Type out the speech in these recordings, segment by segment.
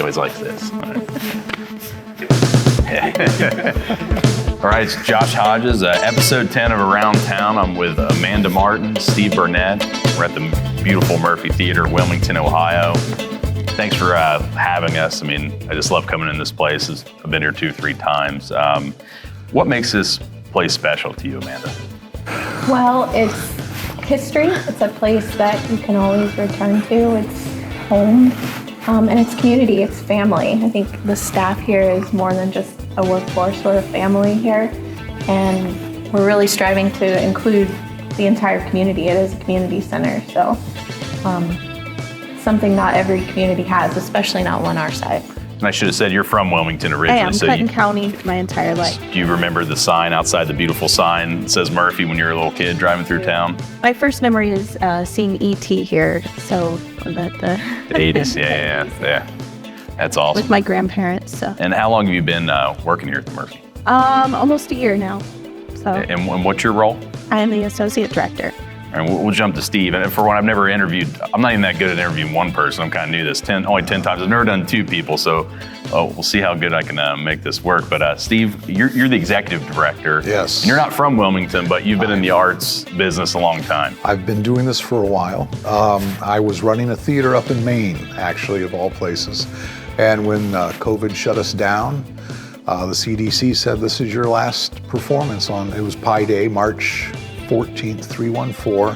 He always likes this. All right, it's Josh Hodges, episode 10 of Around Town. I'm with Amanda Martin, Steve Burnette. We're at the beautiful Murphy Theater, Wilmington, Ohio. Thanks for having us. I mean, I just love coming in this place. I've been here 2-3 times. What makes this place special to you, Amanda? Well, it's history. It's a place that you can always return to. It's home, and it's community. It's family. I think the staff here is more than just a workforce. We're a family here, and we're really striving to include the entire community. It is a community center, so something not every community has, especially not one our size. And I should have said you're from Wilmington originally. I am, Clinton County my entire life. Do you remember the sign outside, the beautiful sign that says Murphy when you were a little kid driving through town? My first memory is seeing E.T. here, so that The 80s, yeah. That's awesome. with my grandparents. So And how long have you been working here at the Murphy? almost a year now. So And what's your role? I am the associate director. All right, we'll jump to Steve. And for one, I've never interviewed, I'm not even that good at interviewing one person. I'm kind of new to this, only 10 times. I've never done 2 people, so we'll see how good I can make this work. But Steve, you're the executive director. Yes. And you're not from Wilmington, but you've been in the arts business a long time. I've been doing this for a while. I was running a theater up in Maine, actually, of all places. And when COVID shut us down, the CDC said, this is your last performance it was Pi Day, March 14th, 314.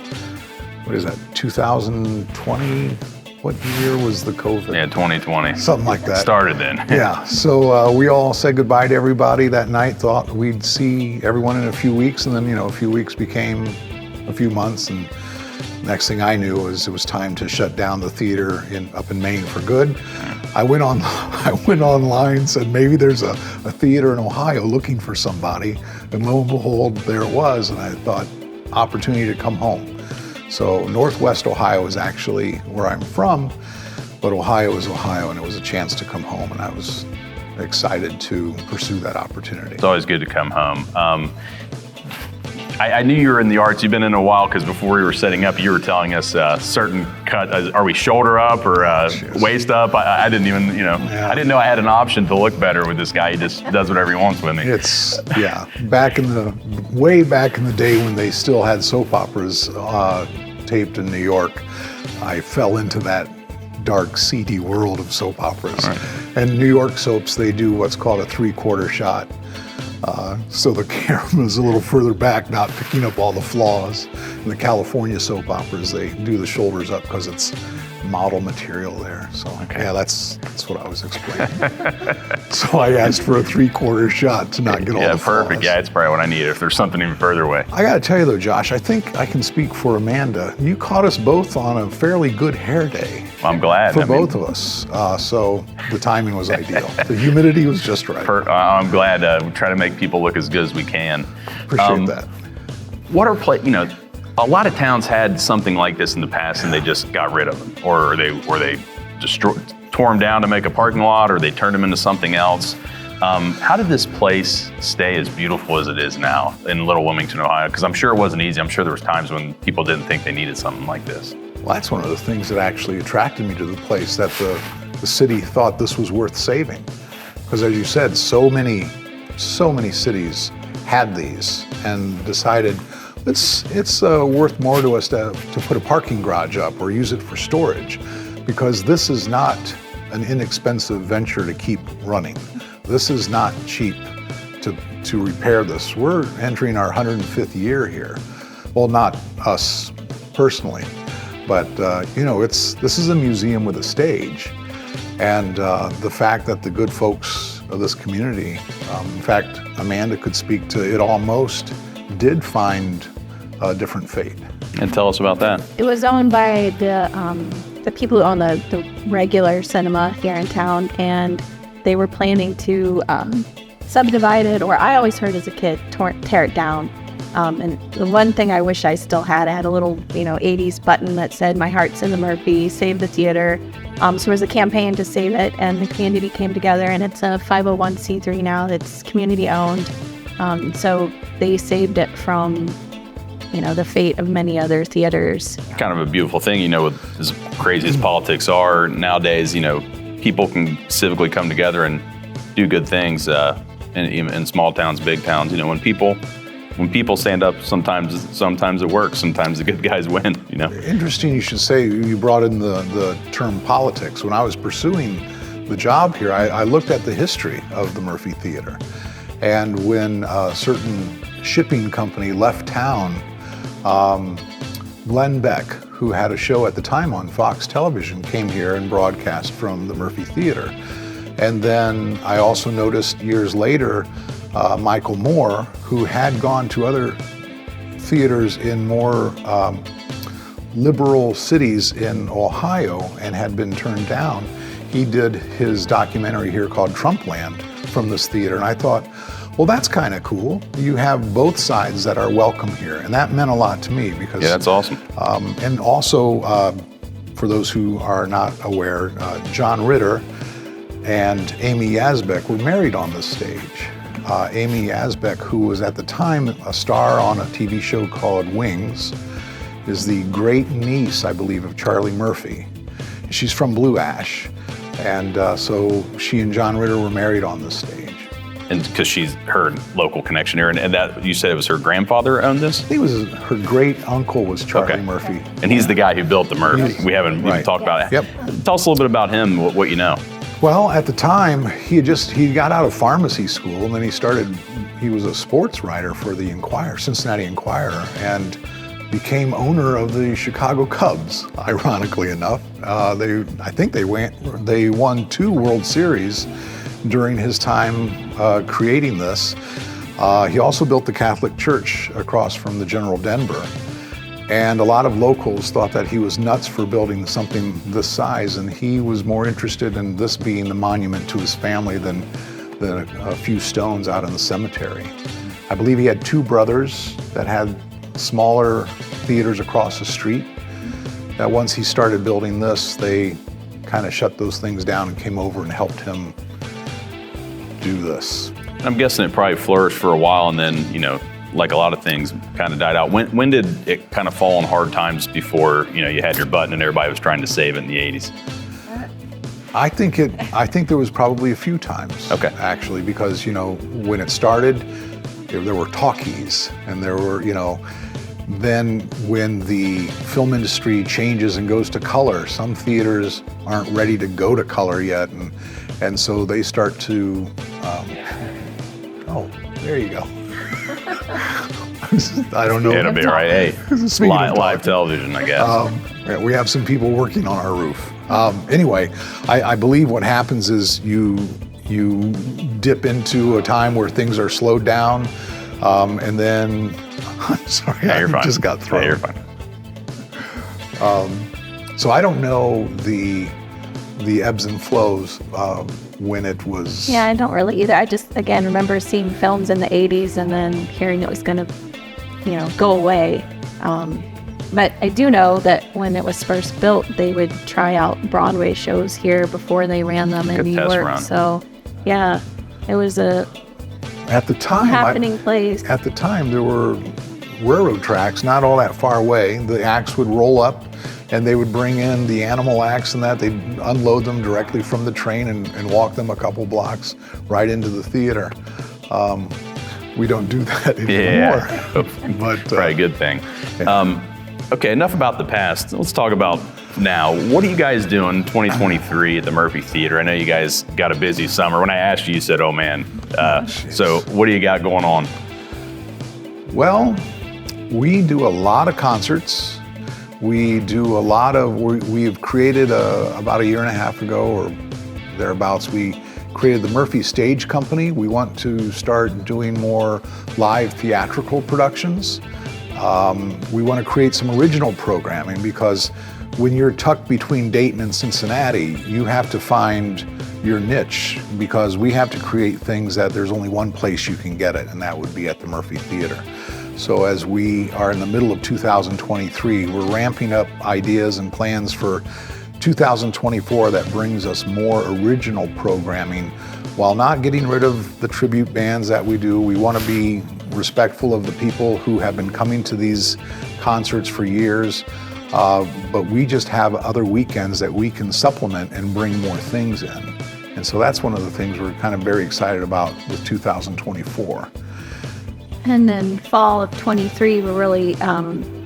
What is that, 2020? What year was the COVID? Yeah, 2020. Something like that. Started then. Yeah, so we all said goodbye to everybody that night, thought we'd see everyone in a few weeks, and then, a few weeks became a few months, and next thing I knew was it was time to shut down the theater up in Maine for good. I went online, said maybe there's a theater in Ohio looking for somebody, and lo and behold, there it was, and I thought, opportunity to come home. So Northwest Ohio is actually where I'm from, but Ohio is Ohio, and it was a chance to come home, and I was excited to pursue that opportunity. It's always good to come home. I knew you were in the arts. You've been in a while, because before we were setting up, you were telling us certain cut. Are we shoulder up or waist up? I didn't even, I didn't know I had an option to look better with this guy. He just does whatever he wants with me. It's, way back in the day when they still had soap operas taped in New York, I fell into that dark, seedy world of soap operas. Right. And New York soaps, they do what's called a 3/4 shot. So the camera is a little further back, not picking up all the flaws. In the California soap operas, they do the shoulders up because it's model material there. So yeah, that's what I was explaining. So I asked for a 3/4 shot to not get all the flaws. Yeah, perfect. Yeah, it's probably what I need if there's something even further away. I got to tell you though, Josh, I think I can speak for Amanda. You caught us both on a fairly good hair day. I'm glad. For both of us. So the timing was ideal. The humidity was just right. I'm glad. We try to make people look as good as we can. Appreciate that. What are a lot of towns had something like this in the past, and they just got rid of them, or they tore them down to make a parking lot, or they turned them into something else. How did this place stay as beautiful as it is now in Little Wilmington, Ohio? Because I'm sure it wasn't easy. I'm sure there was times when people didn't think they needed something like this. Well, that's one of the things that actually attracted me to the place, that the city thought this was worth saving. Because as you said, so many cities had these and decided it's worth more to us to put a parking garage up or use it for storage, because this is not an inexpensive venture to keep running. This is not cheap to repair this. We're entering our 105th year here. Well, not us personally, but this is a museum with a stage, and the fact that the good folks of this community, in fact, Amanda could speak to it, almost did find a different fate. And tell us about that. It was owned by the people who own the regular cinema here in town, and they were planning to subdivide it, or I always heard as a kid, tear it down. And the one thing I wish I still had, I had a little, 80s button that said, "My heart's in the Murphy, save the theater." So there was a campaign to save it, and the community came together, and it's a 501c3 now that's community owned. So they saved it from, the fate of many other theaters. Kind of a beautiful thing, with as crazy as politics are nowadays, people can civically come together and do good things in small towns, big towns. You know, when people stand up, sometimes it works. Sometimes the good guys win. You know. Interesting you should say you brought in the term politics. When I was pursuing the job here, I looked at the history of the Murphy Theater. And when a certain shipping company left town, Glenn Beck, who had a show at the time on Fox Television, came here and broadcast from the Murphy Theater. And then I also noticed years later, Michael Moore, who had gone to other theaters in more liberal cities in Ohio and had been turned down, he did his documentary here called Trumpland from this theater. And I thought, well, that's kind of cool. You have both sides that are welcome here. And that meant a lot to me because— Yeah, that's awesome. And also, for those who are not aware, John Ritter and Amy Yazbek were married on this stage. Amy Yazbek, who was at the time a star on a TV show called Wings, is the great niece, I believe, of Charlie Murphy. She's from Blue Ash. And so she and John Ritter were married on this stage. And because she's her local connection here, and that you said it was her grandfather owned this? I think it was her great uncle was Charlie Murphy. And he's the guy who built the Murphy. We haven't even talked about it. Yep. Tell us a little bit about him, what you know. Well, at the time, he got out of pharmacy school, and then he was a sports writer for the Enquirer, Cincinnati Enquirer, and became owner of the Chicago Cubs, ironically enough. I think they won 2 World Series during his time creating this. He also built the Catholic Church across from the General Denver. And a lot of locals thought that he was nuts for building something this size, and he was more interested in this being the monument to his family than a few stones out in the cemetery. I believe he had 2 brothers that had smaller theaters across the street. That once he started building this, they kind of shut those things down and came over and helped him do this. I'm guessing it probably flourished for a while, and then, you know, like a lot of things, kind of died out. When did it kind of fall on hard times before, you know, you had your button and everybody was trying to save it in the 80s? I think there was probably a few times, actually, because, you know, when it started, there were talkies, and there were, you know, then when the film industry changes and goes to color, some theaters aren't ready to go to color yet, and so they start to, oh, there you go. I don't know. It'll be all right. Hey, live television, I guess. We have some people working on our roof. Anyway, I believe what happens is you dip into a time where things are slowed down, and then, I'm sorry, you're fine. Just got thrown. Yeah, you're fine. So I don't know the ebbs and flows when it was. Yeah, I don't really either. I just, again, remember seeing films in the 80s and then hearing it was going to, you know, go away. But I do know that when it was first built, they would try out Broadway shows here before they ran them in New York. Run. So, yeah, it was a happening place. At the time, there were railroad tracks not all that far away. The acts would roll up, and they would bring in the animal acts and that. They'd unload them directly from the train and walk them a couple blocks right into the theater. We don't do that anymore. Yeah, but probably a good thing. Okay, enough about the past. Let's talk about now. What are you guys doing 2023 at the Murphy Theater? I know you guys got a busy summer. When I asked you, you said, oh man. So what do you got going on? Well, we do a lot of concerts. We do a lot of, we've created about a year and a half ago or thereabouts, we created the Murphy Stage Company. We want to start doing more live theatrical productions. We want to create some original programming because when you're tucked between Dayton and Cincinnati, you have to find your niche because we have to create things that there's only one place you can get it, and that would be at the Murphy Theater. So as we are in the middle of 2023, we're ramping up ideas and plans for 2024 that brings us more original programming while not getting rid of the tribute bands that we do. We want to be respectful of the people who have been coming to these concerts for years. but we just have other weekends that we can supplement and bring more things in. And so that's one of the things we're kind of very excited about with 2024. And then fall of 23, we're really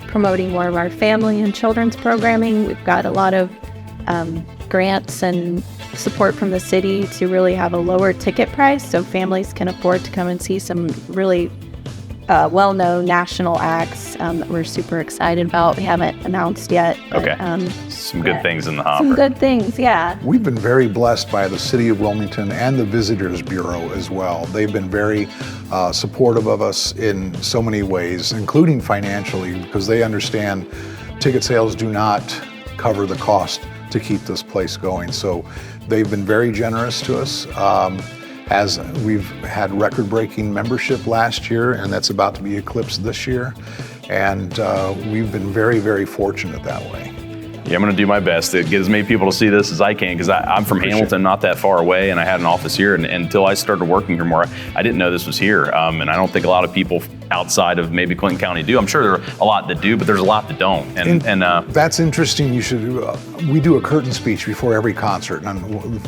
promoting more of our family and children's programming. We've got a lot of grants and support from the city to really have a lower ticket price so families can afford to come and see some really well-known national acts that we're super excited about. We haven't announced yet. But, Okay. Some good things in the hopper. Some good things, yeah. We've been very blessed by the City of Wilmington and the Visitors Bureau as well. They've been very supportive of us in so many ways, including financially, because they understand ticket sales do not cover the cost to keep this place going. So they've been very generous to us. As we've had record-breaking membership last year, and that's about to be eclipsed this year. And we've been very, very fortunate that way. Yeah, I'm going to do my best to get as many people to see this as I can, because I'm from Hamilton, not that far away, and I had an office here. And until I started working here more, I didn't know this was here. And I don't think a lot of people outside of maybe Clinton County do. I'm sure there are a lot that do, but there's a lot that don't. And that's interesting. You should. We do a curtain speech before every concert, and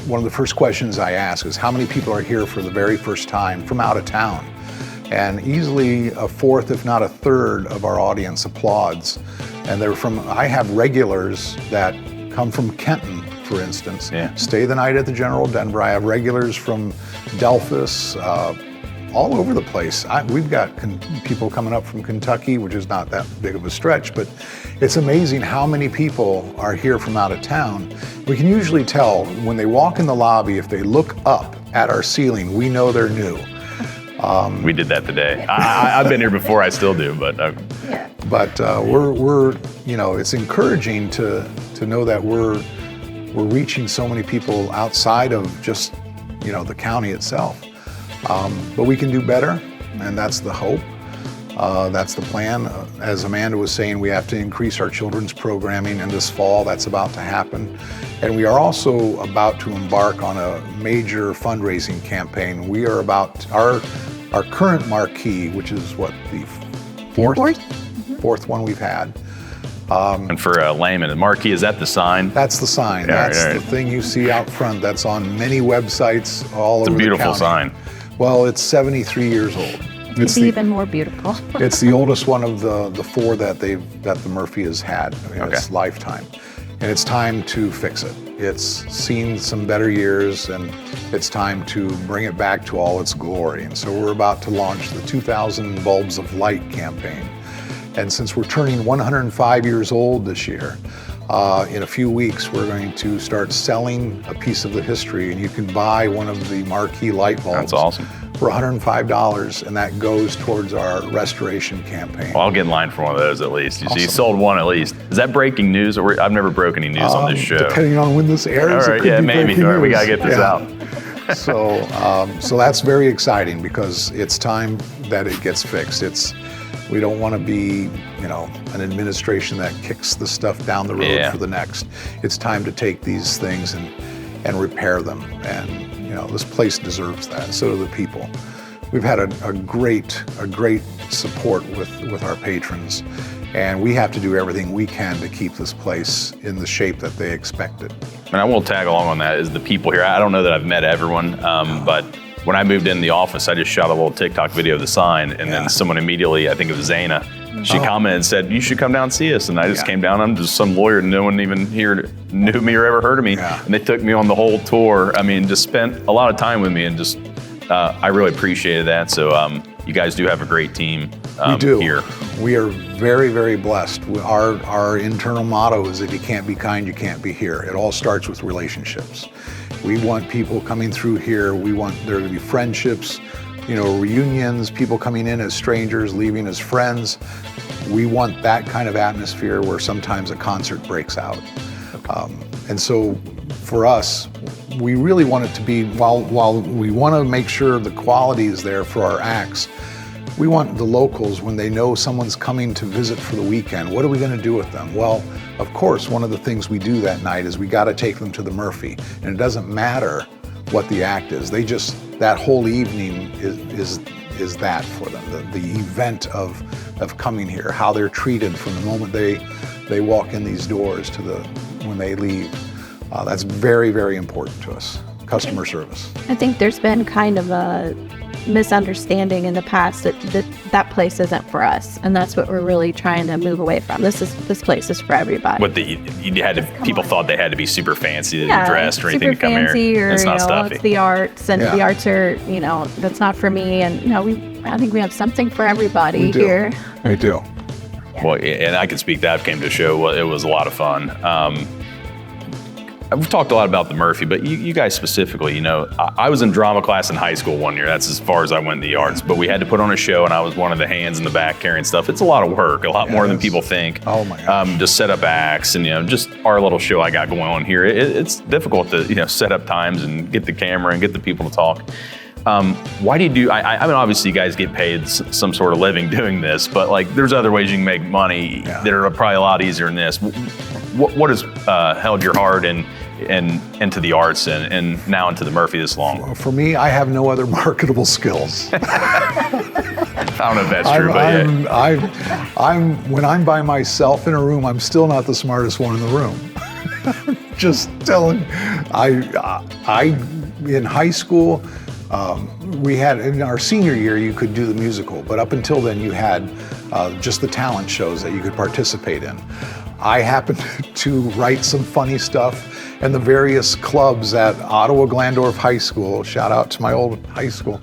one of the first questions I ask is how many people are here for the very first time from out of town. And easily a fourth, if not a third, of our audience applauds. And they're from, I have regulars that come from Kenton, for instance, stay the night at the General Denver. I have regulars from Delphus, all over the place. We've got people coming up from Kentucky, which is not that big of a stretch, but it's amazing how many people are here from out of town. We can usually tell when they walk in the lobby, if they look up at our ceiling, we know they're new. We did that today. I've been here before. I still do, but we're it's encouraging to know that we're reaching so many people outside of just the county itself. But we can do better, and that's the hope. That's the plan. As Amanda was saying, we have to increase our children's programming, and this fall that's about to happen. And we are also about to embark on a major fundraising campaign. We are about our current marquee, which is what, the fourth one we've had. And for a layman, the marquee, is that the sign? That's the sign. Yeah, that's the thing you see out front. That's on many websites all over the county. It's a beautiful sign. Well, it's 73 years old. It's even more beautiful. It's the oldest one of the four that the Murphy has had in its lifetime. And it's time to fix it. It's seen some better years, and it's time to bring it back to all its glory. And so we're about to launch the 2,000 Bulbs of Light campaign. And since we're turning 105 years old this year, in a few weeks, we're going to start selling a piece of the history, and you can buy one of the marquee light bulbs. That's awesome. For $105, and that goes towards our restoration campaign. Well, I'll get in line for one of those at least. Awesome. You sold one at least. Is that breaking news? Or I've never broken any news on this show. Depending on when this airs, all right, yeah, maybe. All right, we gotta get this out. So that's very exciting because it's time that it gets fixed. We don't want to be, an administration that kicks the stuff down the road for the next. It's time to take these things and repair them. And this place deserves that. So do the people. We've had a great support with our patrons, and we have to do everything we can to keep this place in the shape that they expected. And I will tag along on that is the people here. I don't know that I've met everyone, but when I moved in the office, I just shot a little TikTok video of the sign, and then someone immediately, I think it was Zana, she commented and said, "You should come down and see us." And I just came down. I'm just some lawyer. No one even here knew me or ever heard of me. Yeah. And they took me on the whole tour. I mean, just spent a lot of time with me, and just I really appreciated that. So you guys do have a great team we do. Here. We are very, very blessed. Our internal motto is, if you can't be kind, you can't be here. It all starts with relationships. We want people coming through here. We want there to be friendships, reunions, people coming in as strangers, leaving as friends. We want that kind of atmosphere where sometimes a concert breaks out. And so for us, we really want it to be, while we want to make sure the quality is there for our acts, we want the locals, when they know someone's coming to visit for the weekend, what are we going to do with them? Well, of course, one of the things we do that night is we got to take them to the Murphy. And it doesn't matter what the act is. That whole evening is that for them, the event of coming here, how they're treated from the moment they they walk in these doors when they leave. That's very, very important to us, customer service. I think there's been kind of a misunderstanding in the past that place isn't for us, and that's what we're really trying to move away from. This place is for everybody. People thought they had to be super fancy to dressed or anything to come fancy here. Or, it's not stuffy. It's the arts, and the arts are, that's not for me. And I think we have something for everybody here. We do. Well, and I can speak that. I came to a show. It was a lot of fun. We've talked a lot about the Murphy, but you guys specifically, I was in drama class in high school one year. That's as far as I went in the arts. But we had to put on a show, and I was one of the hands in the back carrying stuff. It's a lot of work, a lot more than people think. Oh my gosh. To set up acts and just our little show I got going on here. It's difficult to set up times and get the camera and get the people to talk. Why do you do? I mean, obviously, you guys get paid some sort of living doing this, but there's other ways you can make money that are probably a lot easier than this. What has held your heart and into the arts and now into the Murphy this long? For me, I have no other marketable skills. I don't know if that's true, but when I'm by myself in a room, I'm still not the smartest one in the room. Just telling. In high school, we had, in our senior year, you could do the musical, but up until then, you had just the talent shows that you could participate in. I happened to write some funny stuff, and the various clubs at Ottawa Glandorf High School, shout out to my old high school,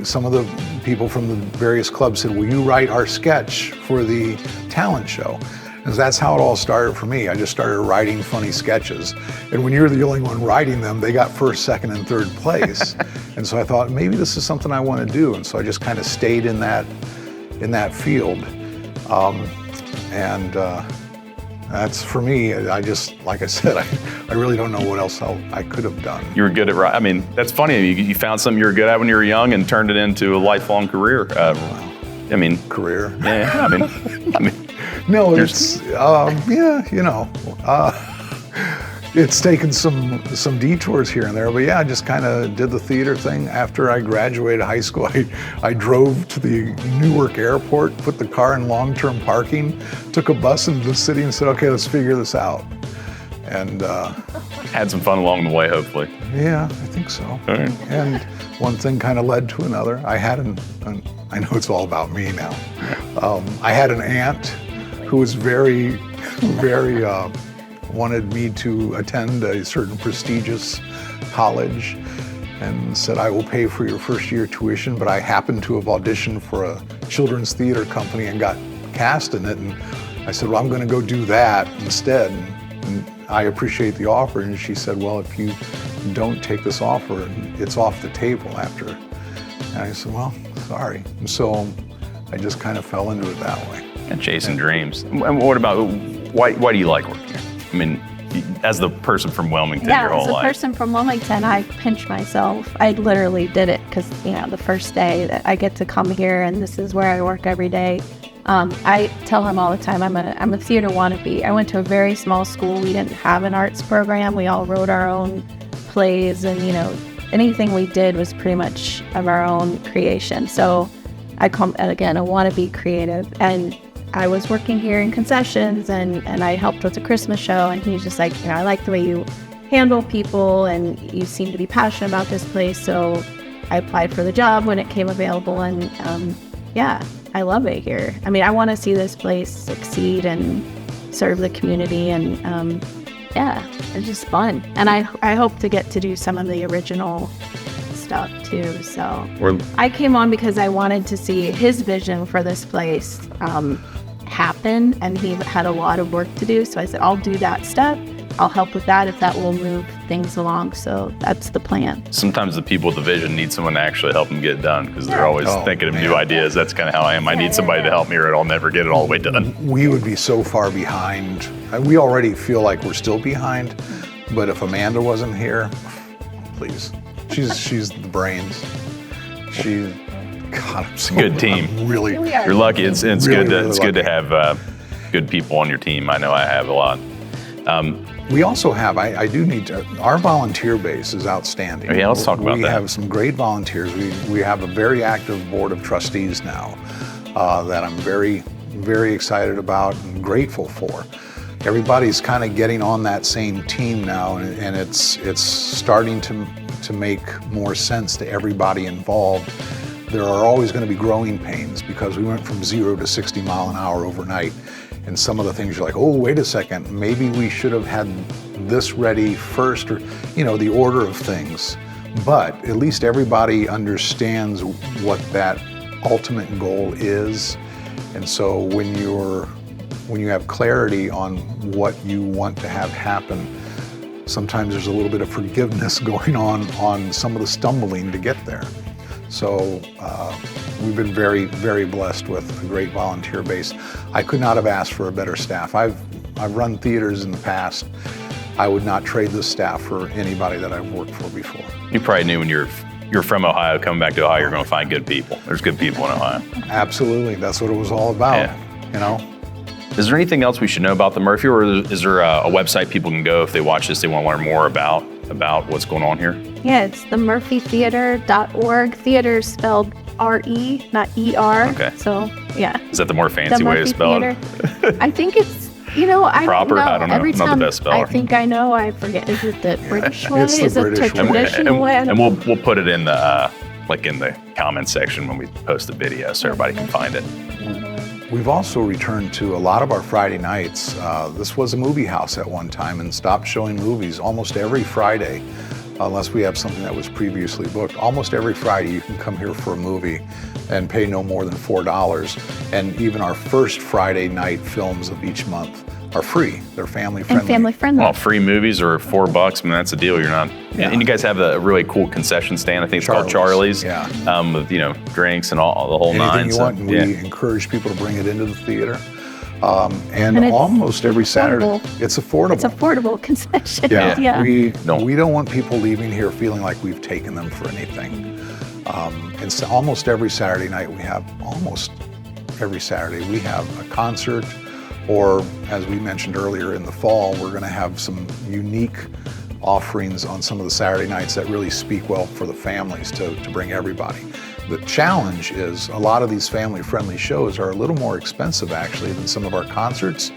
some of the people from the various clubs said, will you write our sketch for the talent show? And that's how it all started for me. I just started writing funny sketches. And when you're the only one writing them, they got first, second, and third place. And so I thought, maybe this is something I want to do. And so I just kind of stayed in that field. That's for me. I just, like I said, I really don't know what else I could have done. You were good at writing. I mean, that's funny. You found something you were good at when you were young and turned it into a lifelong career. I mean, career. Yeah. I mean. No, it's it's taken some detours here and there, but I just kind of did the theater thing. After I graduated high school, I drove to the Newark airport, put the car in long-term parking, took a bus into the city and said, okay, let's figure this out. And had some fun along the way, hopefully. Yeah, I think so. All right. And one thing kind of led to another. I know it's all about me now. I had an aunt who was very, very wanted me to attend a certain prestigious college and said, I will pay for your first year tuition, but I happened to have auditioned for a children's theater company and got cast in it. And I said, well, I'm going to go do that instead. And I appreciate the offer. And she said, well, if you don't take this offer, it's off the table after. And I said, well, sorry. And so I just kind of fell into it that way. And chasing dreams. And what about, why do you like working here? I mean, as the person from Wilmington your whole life. As a person from Wilmington, I pinch myself. I literally did it because, the first day that I get to come here and this is where I work every day. I tell him all the time, I'm a theater wannabe. I went to a very small school. We didn't have an arts program. We all wrote our own plays and, anything we did was pretty much of our own creation. So I want to be creative. And I was working here in concessions and I helped with the Christmas show, and he's just like, I like the way you handle people and you seem to be passionate about this place. So I applied for the job when it came available, and I love it here. I mean, I want to see this place succeed and serve the community, and it's just fun. And I hope to get to do some of the original stuff too. So I came on because I wanted to see his vision for this place happen, and he had a lot of work to do. So I said, I'll do that step. I'll help with that if that will move things along. So that's the plan. Sometimes the people with the vision need someone to actually help them get it done because they're always thinking of new ideas. That's kind of how I am. I need somebody to help me or I'll never get it all the way done. We would be so far behind. We already feel like we're still behind, but if Amanda wasn't here, please. She's the brains. God, I'm so good team. Really, you're lucky. It's really, good to have good people on your team. I know I have a lot. We also have. I do need to. Our volunteer base is outstanding. Oh, yeah, let's talk about that. We have some great volunteers. We have a very active board of trustees now that I'm very, very excited about and grateful for. Everybody's kind of getting on that same team now, and it's starting to make more sense to everybody involved. There are always going to be growing pains because we went from 0 to 60 mile an hour overnight. And some of the things you're like, oh, wait a second, maybe we should have had this ready first, or, the order of things. But at least everybody understands what that ultimate goal is. And so when you have clarity on what you want to have happen, sometimes there's a little bit of forgiveness going on some of the stumbling to get there. So we've been very, very blessed with a great volunteer base. I could not have asked for a better staff. I've run theaters in the past. I would not trade this staff for anybody that I've worked for before. You probably knew when you're from Ohio, coming back to Ohio, you're going to find good people. There's good people in Ohio. Absolutely, that's what it was all about. Is there anything else we should know about the Murphy, or is there a website people can go if they watch this, they want to learn more about what's going on here? Yeah, it's themurphytheater.org. Theater spelled R-E, not E-R. Okay. So, yeah. Is that the more fancy way to spell it? I think it's, Proper? I I don't know. Every I'm not time the best speller. I think I know, I forget. Is it the British way? It's the Is it British the way. traditional way? And we'll put it in the in the comments section when we post the video so everybody can find it. We've also returned to a lot of our Friday nights. This was a movie house at one time and stopped showing movies almost every Friday, unless we have something that was previously booked. Almost every Friday you can come here for a movie and pay no more than $4. And even our first Friday night films of each month are free. They're family friendly. And family friendly. Well, free movies are $4. I mean, that's a deal. You're not. Yeah. And you guys have a really cool concession stand. I think it's called Charlie's. Yeah. With drinks and all the whole Anything nine. you So, want, and yeah. we encourage people to bring it into the theater. And almost every Saturday, affordable. it's affordable. It's affordable concession. Yeah. We No. don't want people leaving here feeling like we've taken them for anything. And so almost every Saturday night we have a concert, or as we mentioned earlier in the fall, we're going to have some unique offerings on some of the Saturday nights that really speak well for the families to bring everybody. The challenge is a lot of these family-friendly shows are a little more expensive actually than some of our concerts,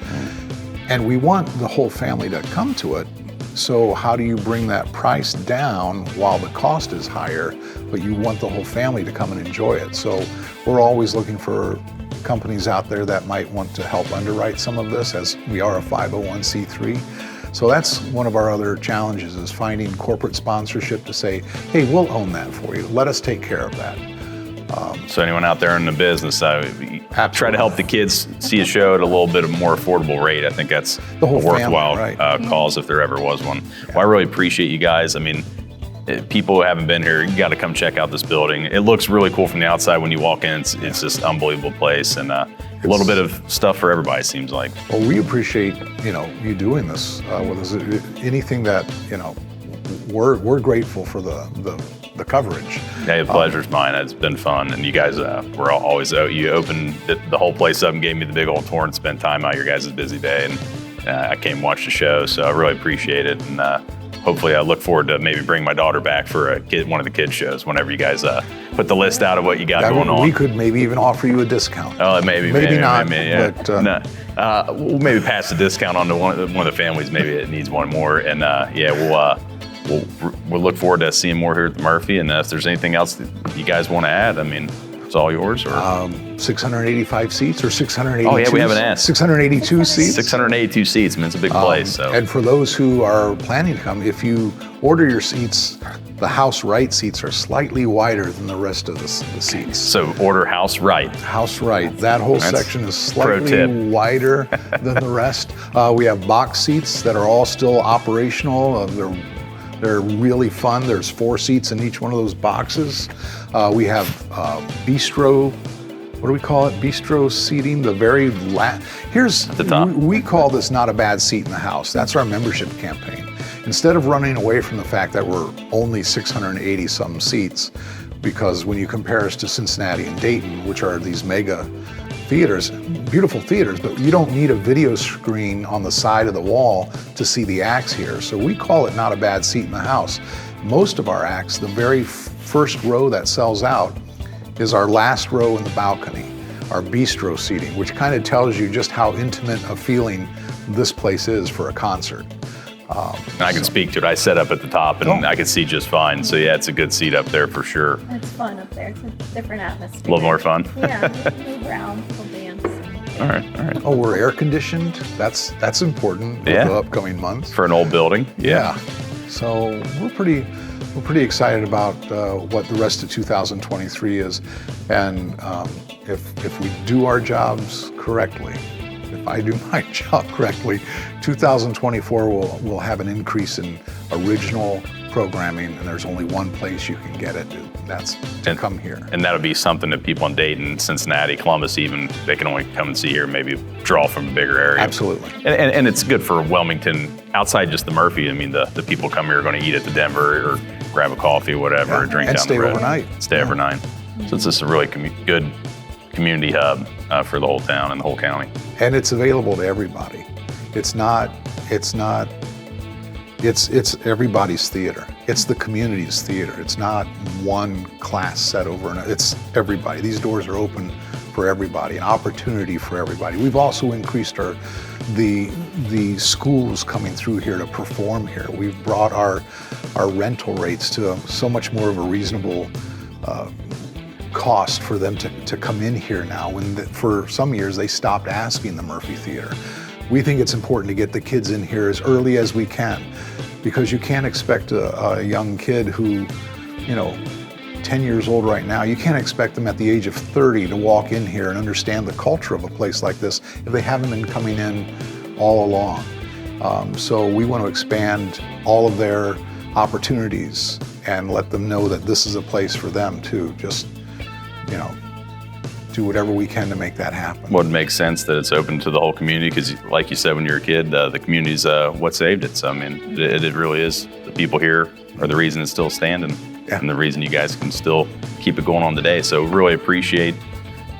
and we want the whole family to come to it. So how do you bring that price down while the cost is higher, but you want the whole family to come and enjoy it? So we're always looking for companies out there that might want to help underwrite some of this, as we are a 501c3. So that's one of our other challenges, is finding corporate sponsorship to say, hey, we'll own that for you. Let us take care of that. So anyone out there in the business, try to help the kids see a show at a little bit of more affordable rate. I think that's The whole a worthwhile family, right. cause if there ever was one. Well, I really appreciate you guys. I mean, people who haven't been here, you got to come check out this building. It looks really cool from the outside when you walk in. It's just an unbelievable place, and a little bit of stuff for everybody, it seems like. Well, we appreciate, you doing this with us. Anything that, we're grateful for the coverage. Yeah, the pleasure's mine. It's been fun, and you guys were always you opened the whole place up and gave me the big old tour and spent time out your guys' busy day, and I came and watched the show, so I really appreciate it, and hopefully I look forward to maybe bring my daughter back for one of the kids shows whenever you guys put the list out of what you got going on. We could maybe even offer you a discount. Oh, maybe not. Yeah. But, no. We'll maybe pass the discount on to one of the families. Maybe it needs one more, and we'll look forward to seeing more here at the Murphy. And if there's anything else that you guys want to add, I mean, it's all yours. Or 685 seats or 682? Oh yeah, we haven't asked. 682 seats. 682 seats. I mean, it's a big place. So. And for those who are planning to come, if you order your seats, the House Right seats are slightly wider than the rest of the seats. So order House Right. House Right. That whole section is slightly tip. wider than the rest. We have box seats that are all still operational. They're really fun. There's 4 seats in each one of those boxes. We have bistro, what do we call it? Bistro seating, the very last. Here's, at the top. We call this Not a Bad Seat in the House. That's our membership campaign. Instead of running away from the fact that we're only 680 some seats, because when you compare us to Cincinnati and Dayton, which are these mega theaters, beautiful theaters, but you don't need a video screen on the side of the wall to see the acts here. So we call it Not a Bad Seat in the House. Most of our acts, the very first row that sells out is our last row in the balcony. our bistro seating, which kind of tells you just how intimate a feeling this place is for a concert. I can speak to it. I set up at the top and I can see just fine. So yeah, it's a good seat up there for sure. It's fun up there. It's a different atmosphere. A little more fun. Yeah, move around, we'll dance. All right. Oh, we're air conditioned. That's important for the upcoming months. For an old building. Yeah. So we're pretty excited about what the rest of 2023 is, and if we do our jobs correctly, if I do my job correctly, 2024 will have an increase in original programming, and there's only one place you can get it, and that's to come here. And that'll be something that people in Dayton, Cincinnati, Columbus even, they can only come and see here, maybe draw from a bigger area. Absolutely. And it's good for Wilmington, outside just the Murphy. I mean, the people come here are going to eat at the Denver or grab a coffee, whatever, or drink and down stay the road. overnight. Stay overnight. So it's just a really good community hub for the whole town and the whole county. And it's available to everybody. It's everybody's theater. It's the community's theater. It's not one class set over another. It's everybody. These doors are open for everybody, an opportunity for everybody. We've also increased the schools coming through here to perform here. We've brought our rental rates to so much more of a reasonable cost for them to come in here now, when for some years they stopped asking the Murphy Theater. We think it's important to get the kids in here as early as we can, because you can't expect a young kid who, 10 years old right now, you can't expect them at the age of 30 to walk in here and understand the culture of a place like this if they haven't been coming in all along. So we want to expand all of their opportunities and let them know that this is a place for them to just, do whatever we can to make that happen. Well, it makes sense that it's open to the whole community because, like you said, when you're a kid, the community's what saved it. So, I mean, it really is. The people here are the reason it's still standing and the reason you guys can still keep it going on today. So really appreciate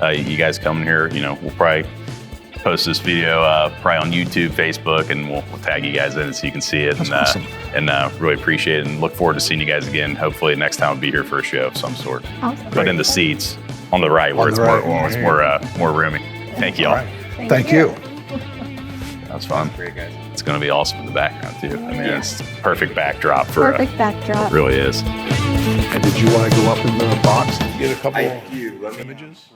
you guys coming here. We'll probably post this video probably on YouTube, Facebook, and we'll tag you guys in it so you can see it. That's awesome. And really appreciate it and look forward to seeing you guys again. Hopefully next time we'll be here for a show of some sort. Awesome. But in the seats on the right where it's more roomy. Thank you all. Right. Thank you. That was fun. Great, guys. It's going to be awesome in the background too. I mean, it's perfect backdrop for Perfect backdrop. it really is. And did you want to go up in the box and get a couple images?